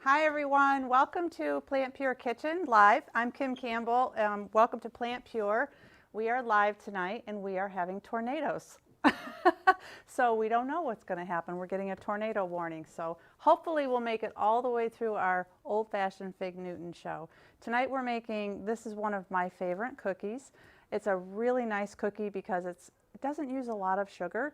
Hi everyone, welcome to PlantPure Kitchen Live. I'm Kim Campbell. Welcome to PlantPure. We are live tonight and we are having tornadoes. So we don't know what's going to happen. We're getting a tornado warning. So hopefully we'll make it all the way through our old-fashioned Fig Newton show. Tonight we're making, this is one of my favorite cookies. It's a really nice cookie because it doesn't use a lot of sugar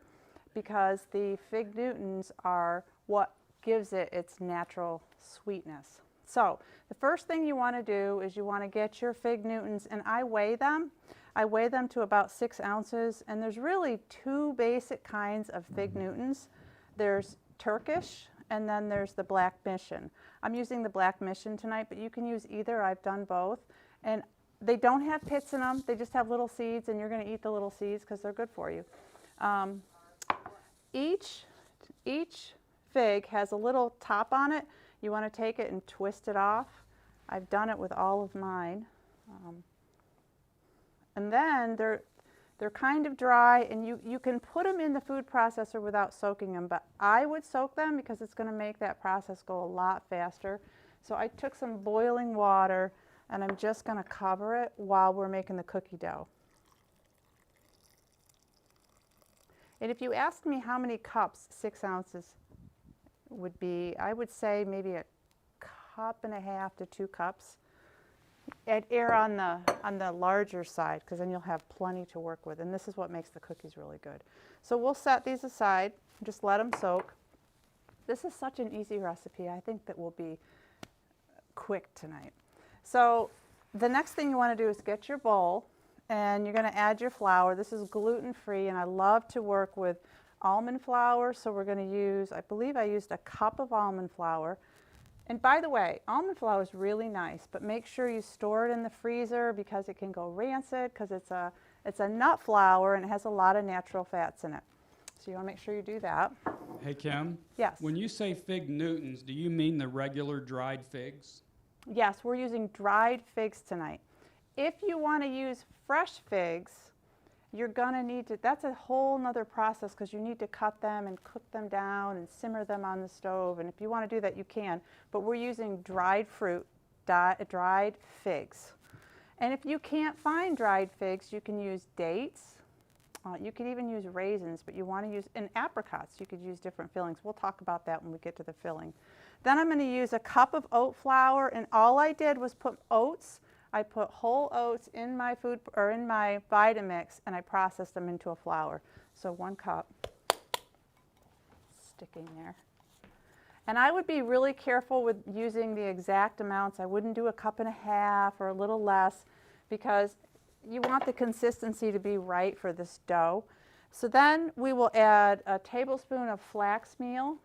because the Fig Newtons are what gives it its natural sweetness. So the first thing you want to do is you want to get your Fig Newtons, and I weigh them. I weigh them to about 6 ounces, and there's really two basic kinds of Fig Newtons. There's Turkish, and then there's the Black Mission. I'm using the Black Mission tonight, but you can use either. I've done both. And they don't have pits in them. They just have little seeds, and you're going to eat the little seeds because they're good for you. Each fig has a little top on it. You want to take it and twist it off. I've done it with all of mine. And then they're kind of dry, and you can put them in the food processor without soaking them, but I would soak them because it's going to make that process go a lot faster. So I took some boiling water, and I'm just going to cover it while we're making the cookie dough. And if you asked me how many cups 6 ounces would be, I would say maybe 1.5 cups to 2 cups. I'd err on the larger side because then you'll have plenty to work with, and this is what makes the cookies really good. So we'll set these aside, just let them soak. This is such an easy recipe. I think that will be quick tonight. So the next thing you want to do is get your bowl, and you're going to add your flour. This is gluten-free, and I love to work with almond flour, so we're going to use, I believe I used a cup of almond flour. And by the way, almond flour is really nice, but make sure you store it in the freezer because it can go rancid because it's a nut flour and it has a lot of natural fats in it. So you want to make sure you do that. Hey Kim? Yes. When you say Fig Newtons, do you mean the regular dried figs? Yes, we're using dried figs tonight. If you want to use fresh figs, you're going to need to, that's a whole nother process because you need to cut them and cook them down and simmer them on the stove. And if you want to do that, you can. But we're using dried fruit, dried figs. And if you can't find dried figs, you can use dates. You could even use raisins, but you want to use, and apricots, you could use different fillings. We'll talk about that when we get to the filling. Then I'm going to use a cup of oat flour, and all I did was put oats. I put whole oats in my food or in my Vitamix, and I processed them into a flour. So 1 cup sticking there. And I would be really careful with using the exact amounts. I wouldn't do 1.5 cups or a little less because you want the consistency to be right for this dough. So then we will add a tablespoon of flax meal.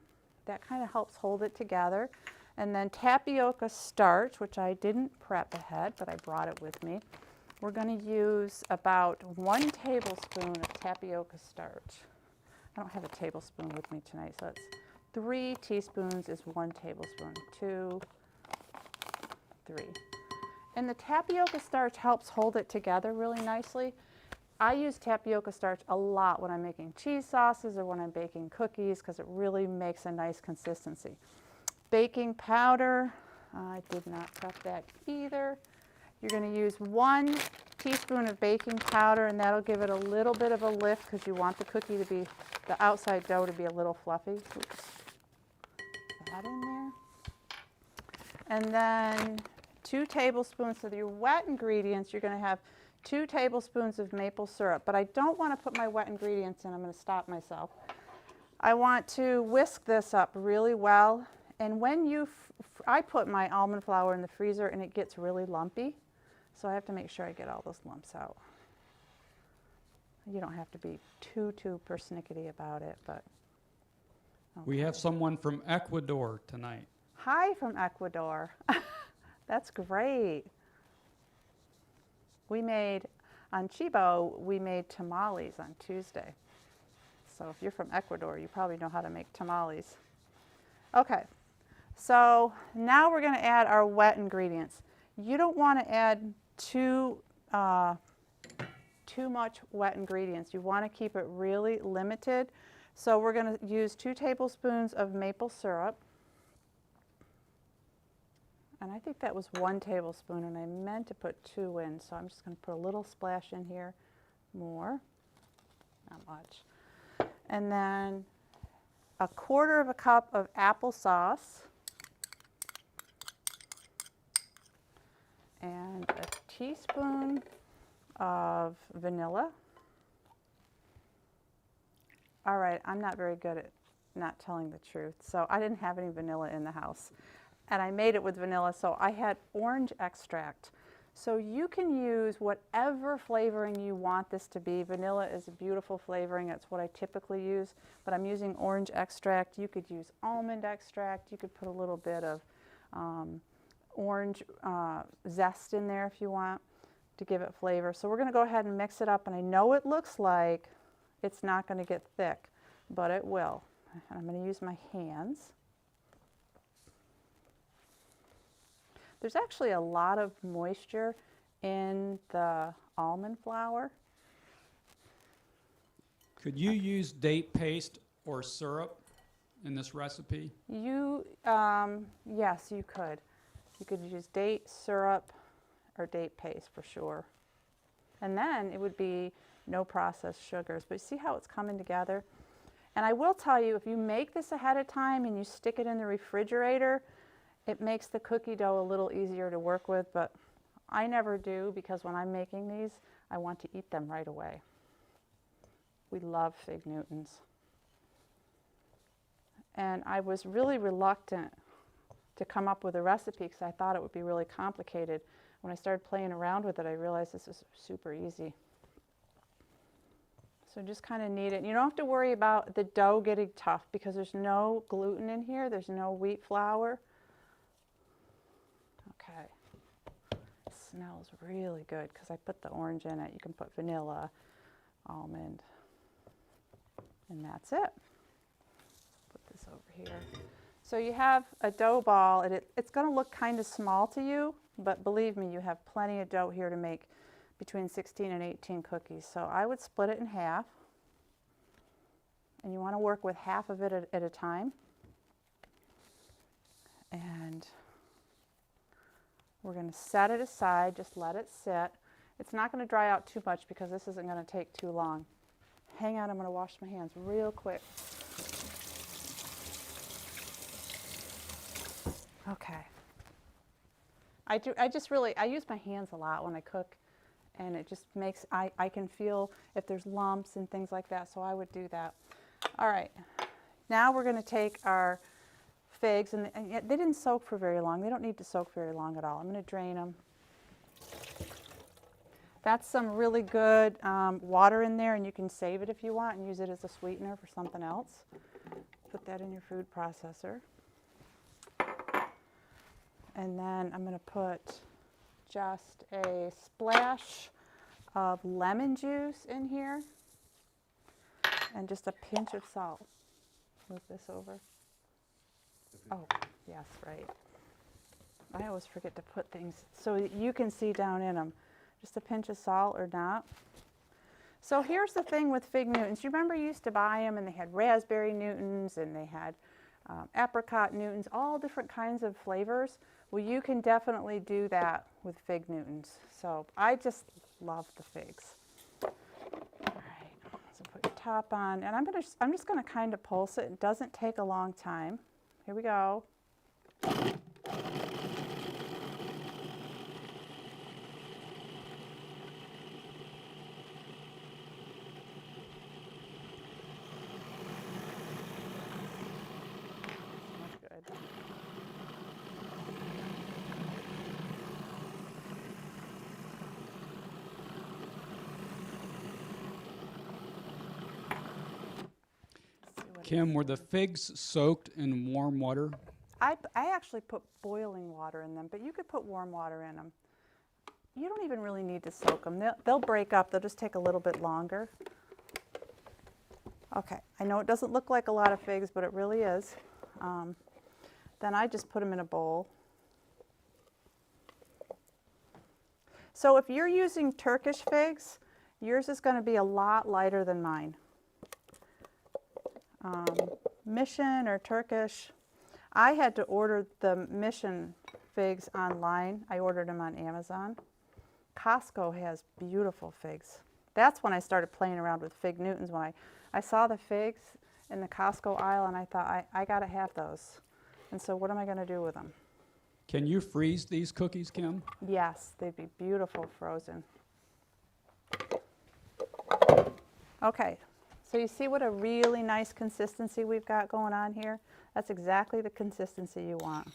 That kind of helps hold it together. And then tapioca starch, which I didn't prep ahead, but I brought it with me. We're going to use about 1 tablespoon of tapioca starch. I don't have a tablespoon with me tonight, so it's 3 teaspoons is 1 tablespoon. 2, 3. And the tapioca starch helps hold it together really nicely. I use tapioca starch a lot when I'm making cheese sauces or when I'm baking cookies because it really makes a nice consistency. Baking powder, I did not prep that either. You're going to use 1 teaspoon of baking powder, and that'll give it a little bit of a lift because you want the cookie to be, the outside dough to be a little fluffy. Oops. That in there. And then 2 tablespoons of your wet ingredients. You're going to have 2 tablespoons of maple syrup, but I don't want to put my wet ingredients in. I'm going to stop myself. I want to whisk this up really well. And when I put my almond flour in the freezer and it gets really lumpy, so I have to make sure I get all those lumps out. You don't have to be too persnickety about it, but. Okay. We have someone from Ecuador tonight. Hi from Ecuador. That's great. We made, on Chibo, we made tamales on Tuesday. So if you're from Ecuador, you probably know how to make tamales. Okay. So now we're going to add our wet ingredients. You don't want to add too much wet ingredients. You want to keep it really limited. So we're going to use 2 tablespoons of maple syrup. And I think that was 1 tablespoon, and I meant to put 2 in, so I'm just going to put a little splash in here more, not much. And then 1/4 cup of applesauce and a teaspoon of vanilla. All right, I'm not very good at not telling the truth, so I didn't have any vanilla in the house. And I made it with vanilla, so I had orange extract. So you can use whatever flavoring you want this to be. Vanilla is a beautiful flavoring, that's what I typically use, but I'm using orange extract. You could use almond extract, you could put a little bit of orange zest in there if you want to give it flavor. So we're going to go ahead and mix it up, and I know it looks like it's not going to get thick, but it will. And I'm going to use my hands. There's actually a lot of moisture in the almond flour. Could you use date paste or syrup in this recipe? Yes, you could. You could use date syrup or date paste for sure. And then it would be no processed sugars. But see how it's coming together? And I will tell you, if you make this ahead of time and you stick it in the refrigerator, it makes the cookie dough a little easier to work with, but I never do, because when I'm making these, I want to eat them right away. We love fig Newtons. And I was really reluctant to come up with a recipe because I thought it would be really complicated. When I started playing around with it, I realized this is super easy. So just kind of knead it. You don't have to worry about the dough getting tough because there's no gluten in here, there's no wheat flour. Okay, it smells really good because I put the orange in it. You can put vanilla, almond, and that's it. Put this over here. So you have a dough ball, and it's going to look kind of small to you, but believe me, you have plenty of dough here to make between 16 and 18 cookies. So I would split it in half, and you want to work with half of it at a time. And we're going to set it aside, just let it sit. It's not going to dry out too much because this isn't going to take too long. Hang on, I'm going to wash my hands real quick. Okay. I use my hands a lot when I cook, and it just makes, I can feel if there's lumps and things like that, so I would do that. All right, now we're going to take our figs, and they didn't soak for very long. They don't need to soak very long at all. I'm going to drain them. That's some really good water in there, and you can save it if you want and use it as a sweetener for something else. Put that in your food processor. And then I'm going to put just a splash of lemon juice in here and just a pinch of salt. Move this over. Oh, yes, right. I always forget to put things so you can see down in them. Just a pinch of salt or not. So here's the thing with fig Newtons. You remember you used to buy them and they had raspberry Newtons and they had apricot Newtons, all different kinds of flavors. Well, you can definitely do that with fig Newtons. So I just love the figs. All right, so put your top on, and I'm just going to kind of pulse it. It doesn't take a long time. Here we go. Good. Kim, were the figs soaked in warm water? I actually put boiling water in them, but you could put warm water in them. You don't even really need to soak them. They'll break up. They'll just take a little bit longer. Okay, I know it doesn't look like a lot of figs, but it really is. Then I just put them in a bowl. So if you're using Turkish figs, yours is going to be a lot lighter than mine. Mission or Turkish, I had to order the Mission figs online. I ordered them on Amazon. Costco has beautiful figs. That's when I started playing around with fig Newtons, when I saw the figs in the Costco aisle, and I thought, I gotta have those. And so what am I gonna do with them? Can you freeze these cookies, Kim? Yes, they'd be beautiful frozen. Okay, so you see what a really nice consistency we've got going on here? That's exactly the consistency you want.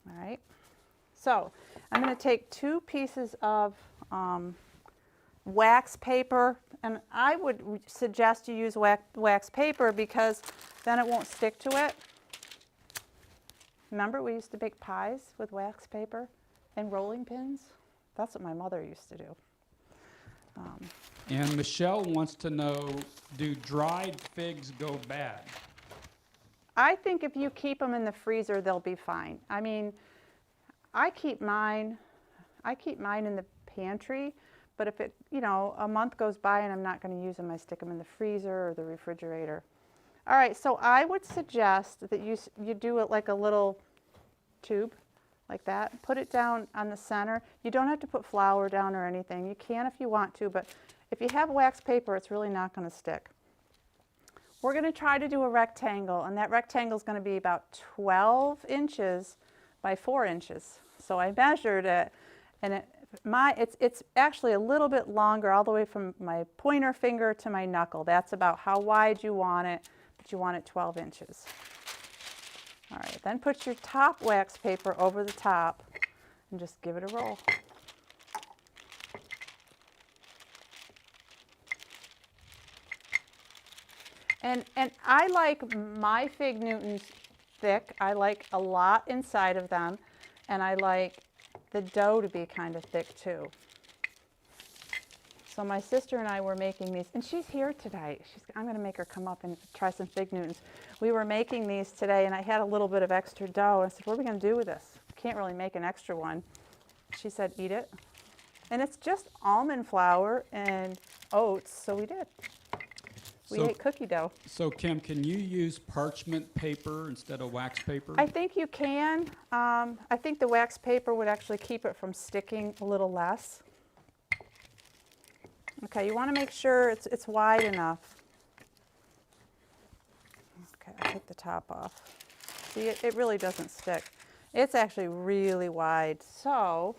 All right, so I'm going to take 2 pieces of wax paper, and I would suggest you use wax paper because then it won't stick to it. Remember, we used to bake pies with wax paper and rolling pins? That's what my mother used to do. And Michelle wants to know, do dried figs go bad? I think if you keep them in the freezer, they'll be fine. I mean, I keep mine in the pantry, but if it, a month goes by and I'm not going to use them, I stick them in the freezer or the refrigerator. All right, so I would suggest that you do it like a little tube, like that. Put it down on the center. You don't have to put flour down or anything. You can if you want to, but if you have wax paper, it's really not going to stick. We're going to try to do a rectangle, and that rectangle is going to be about 12 inches by 4 inches. So I measured it, and it's actually a little bit longer, all the way from my pointer finger to my knuckle. That's about how wide you want it, but you want it 12 inches. All right, then put your top wax paper over the top and just give it a roll. And I like my fig Newtons thick. I like a lot inside of them, and I like the dough to be kind of thick too. So my sister and I were making these, and she's here today. I'm going to make her come up and try some fig Newtons. We were making these today, and I had a little bit of extra dough. I said, what are we going to do with this? Can't really make an extra one. She said, eat it. And it's just almond flour and oats, so we did. We ate cookie dough. So Kim, can you use parchment paper instead of wax paper? I think you can. I think the wax paper would actually keep it from sticking a little less. Okay, you want to make sure it's wide enough. Okay, I'll take the top off. See, it really doesn't stick. It's actually really wide. So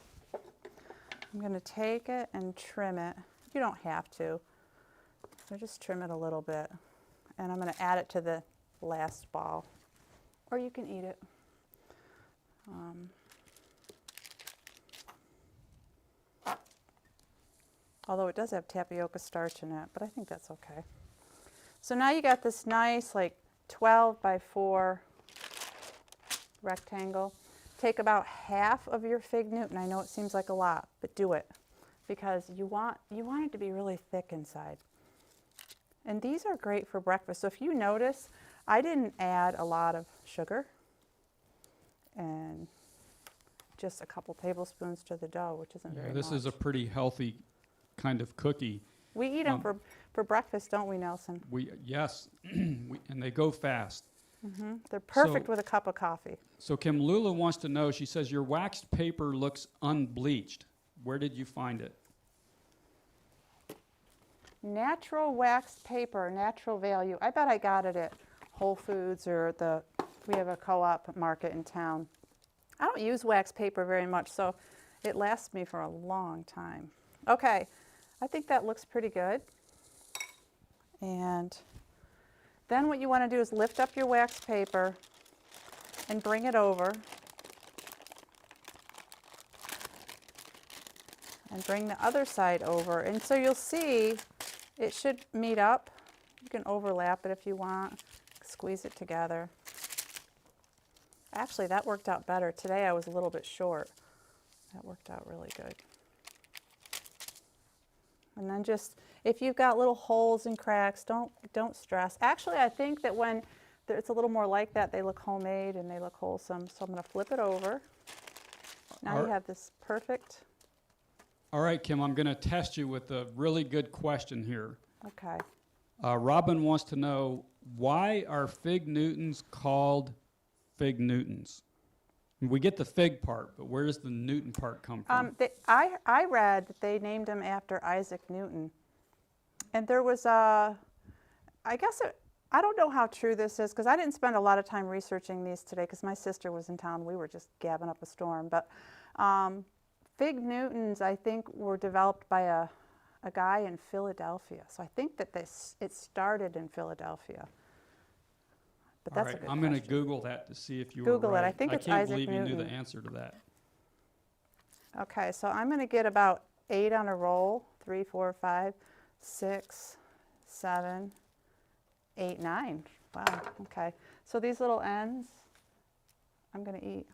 I'm going to take it and trim it. You don't have to. So just trim it a little bit. And I'm going to add it to the last ball. Or you can eat it. Although it does have tapioca starch in it, but I think that's okay. So now you got this nice like 12 by 4 rectangle. Take about half of your fig Newton. I know it seems like a lot, but do it because you want it to be really thick inside. And these are great for breakfast. So if you notice, I didn't add a lot of sugar and just a couple tablespoons to the dough, which isn't very much. This is a pretty healthy kind of cookie. We eat them for breakfast, don't we, Nelson? Yes, and they go fast. Mm-hmm. They're perfect with a cup of coffee. So Kim, Lula wants to know, she says, your waxed paper looks unbleached. Where did you find it? Natural waxed paper, natural value. I bet I got it at Whole Foods or we have a co-op market in town. I don't use wax paper very much, so it lasts me for a long time. Okay, I think that looks pretty good. And then what you want to do is lift up your wax paper and bring it over. And bring the other side over. And so you'll see it should meet up. You can overlap it if you want. Squeeze it together. Actually, that worked out better. Today I was a little bit short. That worked out really good. And then just, if you've got little holes and cracks, don't stress. Actually, I think that when it's a little more like that, they look homemade and they look wholesome. So I'm going to flip it over. Now you have this perfect. All right, Kim, I'm going to test you with a really good question here. Okay. Robin wants to know, why are fig Newtons called fig Newtons? We get the fig part, but where does the Newton part come from? I read that they named him after Isaac Newton. And there was a, I don't know how true this is because I didn't spend a lot of time researching these today because my sister was in town. We were just gabbing up a storm. But fig Newtons, I think, were developed by a guy in Philadelphia. So I think that it started in Philadelphia. But All that's right, a good I'm going to question. Google that to see if you were Google it. right. I think it's can't Isaac believe you knew Newton. the answer to that. Okay, so I'm going to get about 8 on a roll. 3, 4, 5, 6, 7, 8, 9. Wow, okay. So these little ends, I'm going to eat.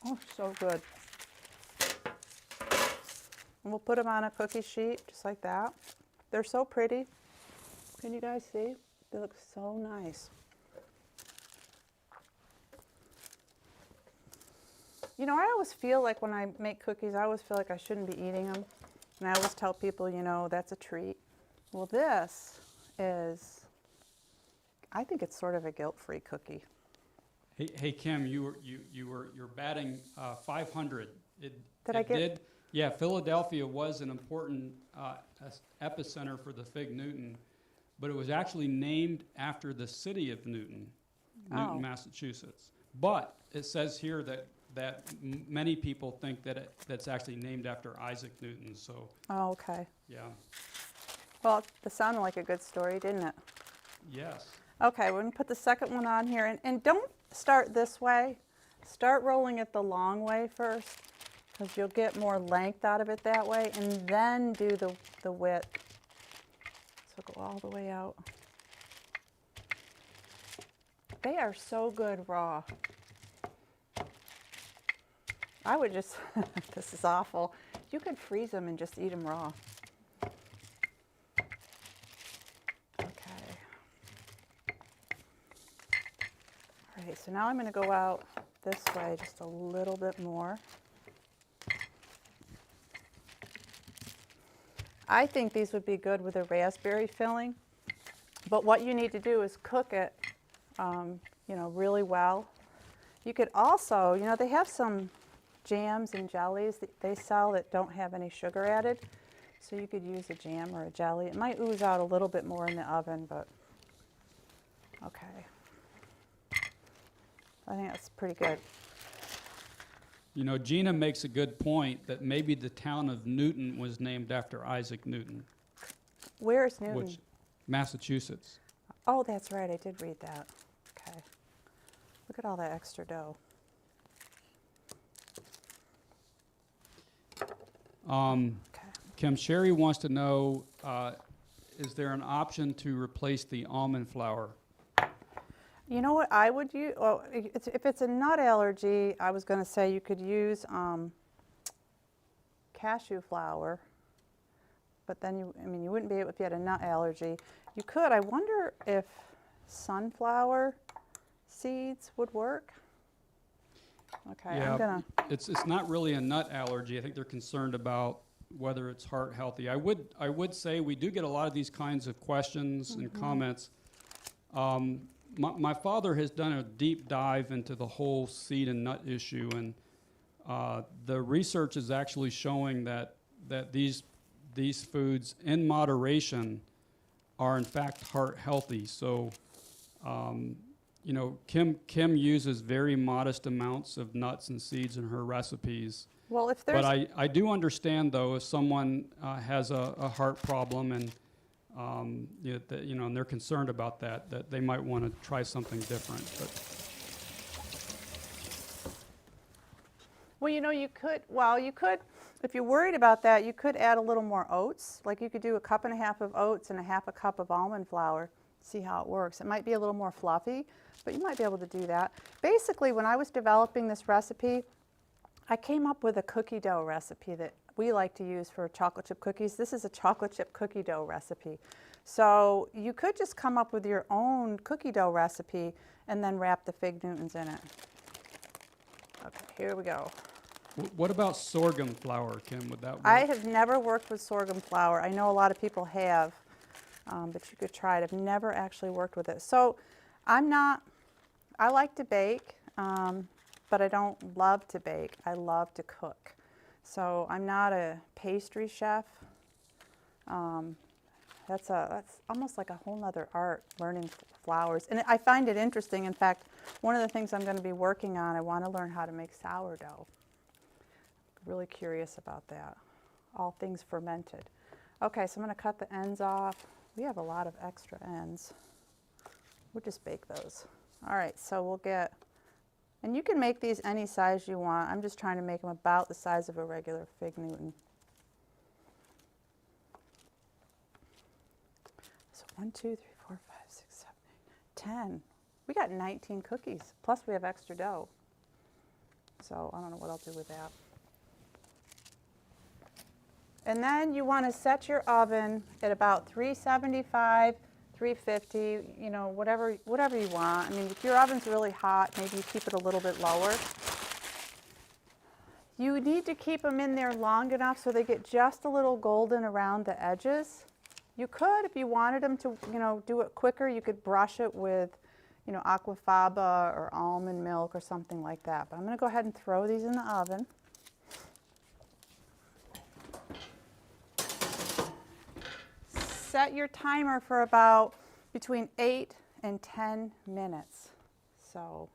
Oh, so good. And we'll put them on a cookie sheet, just like that. They're so pretty. Can you guys see? They look so nice. You know, I always feel like when I make cookies, I always feel like I shouldn't be eating them. And I always tell people, you know, that's a treat. Well, this is, I think it's sort of a guilt-free cookie. Hey Kim, you're batting 500. Did I get? Yeah, Philadelphia was an important epicenter for the fig Newton, but it was actually named after the city of Newton, Massachusetts. But it says here that many people think that that's actually named after Isaac Newton. So. Oh, okay. Yeah. Well, it sounded like a good story, didn't it? Yes. Okay, we're going to put the second one on here. And don't start this way. Start rolling it the long way first, because you'll get more length out of it that way, and then do the width. So go all the way out. They are so good raw. I would just, this is awful. You could freeze them and just eat them raw. Okay. All right, so now I'm going to go out this way just a little bit more. I think these would be good with a raspberry filling, but what you need to do is cook it, you know, really well. You could also, you know, they have some jams and jellies that they sell that don't have any sugar added, so you could use a jam or a jelly. It might ooze out a little bit more in the oven, but okay. I think that's pretty good. You know, Gina makes a good point that maybe the town of Newton was named after Isaac Newton. Where is Newton? Which, Massachusetts. Oh, that's right. I did read that. Okay. Look at all that extra dough. Okay. Kim Sherry wants to know, is there an option to replace the almond flour? You know what I would use? Well, if it's a nut allergy, I was going to say you could use cashew flour, but then you wouldn't be able, if you had a nut allergy. You could. I wonder if sunflower seeds would work. Okay, Yeah, I'm gonna. it's not really a nut allergy. I think they're concerned about whether it's heart healthy. I would say we do get a lot of these kinds of questions and comments. My father has done a deep dive into the whole seed and nut issue, and the research is actually showing that these foods, in moderation, are in fact heart healthy. So, you know, Kim uses very modest amounts of nuts and seeds in her recipes. Well, if there's. But I do understand, though, if someone has a heart problem and and they're concerned about that they might want to try something different. But Well, you know, you could, if you're worried about that, you could add a little more oats. Like you could do 1.5 cups of oats and 1/2 cup of almond flour. See how it works. It might be a little more fluffy, but you might be able to do that. Basically, when I was developing this recipe, I came up with a cookie dough recipe that we like to use for chocolate chip cookies. This is a chocolate chip cookie dough recipe. So you could just come up with your own cookie dough recipe and then wrap the fig Newtons in it. Okay, here we go. what about sorghum flour, Kim? Would that work? I have never worked with sorghum flour. I know a lot of people have, but you could try it. I've never actually worked with it. So I'm not I like to bake, but I don't love to bake. I love to cook. So I'm not a pastry chef. That's almost like a whole nother art, learning flours. And I find it interesting. In fact, one of the things I'm going to be working on, I want to learn how to make sourdough. Really curious about that. All things fermented. Okay, so I'm going to cut the ends off. We have a lot of extra ends. We'll just bake those. All right, so we'll get, and you can make these any size you want. I'm just trying to make them about the size of a regular fig Newton. So 1, 2, 3, 4, 5, 6, 7, 8, 10. We got 19 cookies, plus we have extra dough. So I don't know what I'll do with that. And then you want to set your oven at about 375, 350, you know, whatever you want. I mean, if your oven's really hot, maybe you keep it a little bit lower. You need to keep them in there long enough so they get just a little golden around the edges. You could, if you wanted them to, you know, do it quicker, you could brush it with, you know, aquafaba or almond milk or something like that. But I'm going to go ahead and throw these in the oven. Set your timer for about between 8 and 10 minutes. So,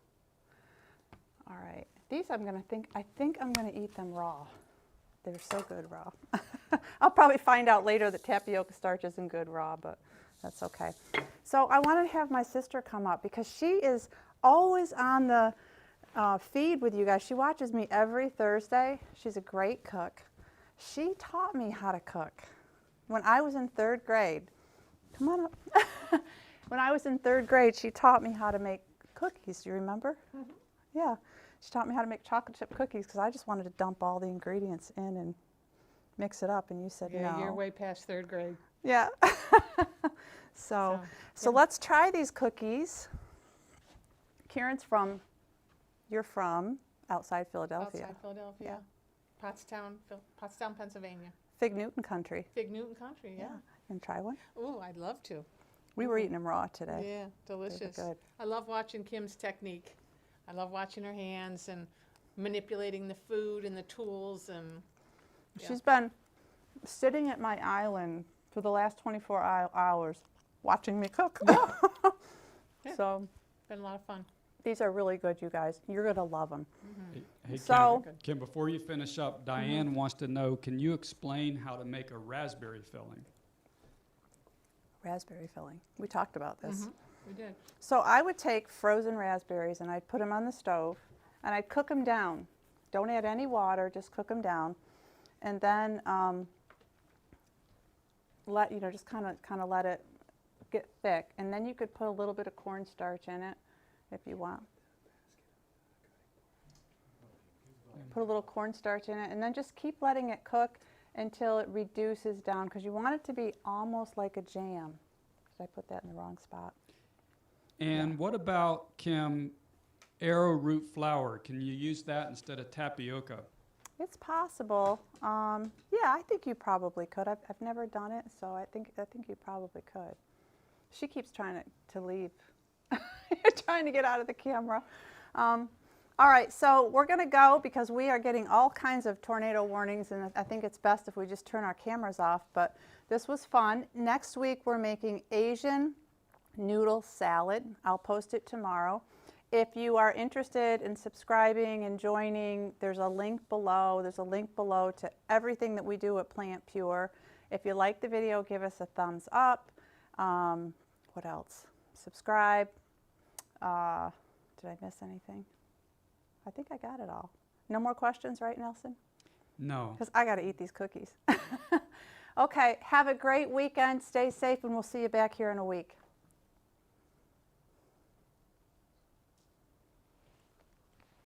all right. These I think I'm going to eat them raw. They're so good raw. I'll probably find out later that tapioca starch isn't good raw, but that's okay. So I wanted to have my sister come up because she is always on the feed with you guys. She watches me every Thursday. She's a great cook. She taught me how to cook. When I was in 3rd grade, come on up. When I was in 3rd grade, she taught me how to make cookies. Do you remember? Mm-hmm. Yeah. She taught me how to make chocolate chip cookies because I just wanted to dump all the ingredients in and mix it up. And you said no. Yeah, you're way past 3rd grade. Yeah. So let's try these cookies. Karen's you're from outside Philadelphia. Outside Philadelphia. Yeah. Pottstown, Pennsylvania. Fig Newton country. Fig Newton country, yeah. And try one? Ooh, I'd love to. We were eating them raw today. Yeah, delicious. Good. I love watching Kim's technique. I love watching her hands and manipulating the food and the tools. And yeah. She's been sitting at my island for the last 24 hours watching me cook. Yeah. So been a lot of fun. these are really good, you guys. You're going to love them. Hey, Kim, So- Kim, before you finish up, Diane wants to know, can you explain how to make a raspberry filling? Raspberry filling. We talked about this. We did. So I would take frozen raspberries and I'd put them on the stove and I'd cook them down. Don't add any water, just cook them down. And then just kind of let it get thick. And then you could put a little bit of cornstarch in it if you want. Put a little cornstarch in it and then just keep letting it cook until it reduces down because you want it to be almost like a jam. Did I put that in the wrong spot? And what about, Kim, arrowroot flour? Can you use that instead of tapioca? It's possible. Yeah, I think you probably could. I've never done it, so I think you probably could. She keeps trying to leave, trying to get out of the camera. All right, so we're going to go because we are getting all kinds of tornado warnings, and I think it's best if we just turn our cameras off. But this was fun. Next week we're making Asian noodle salad. I'll post it tomorrow. If you are interested in subscribing and joining, there's a link below. There's a link below to everything that we do at PlantPure. If you like the video, give us a thumbs up. What else? Subscribe. Did I miss anything? I think I got it all. No more questions, right, Nelson? No. Because I got to eat these cookies. Okay, have a great weekend. Stay safe, and we'll see you back here in a week.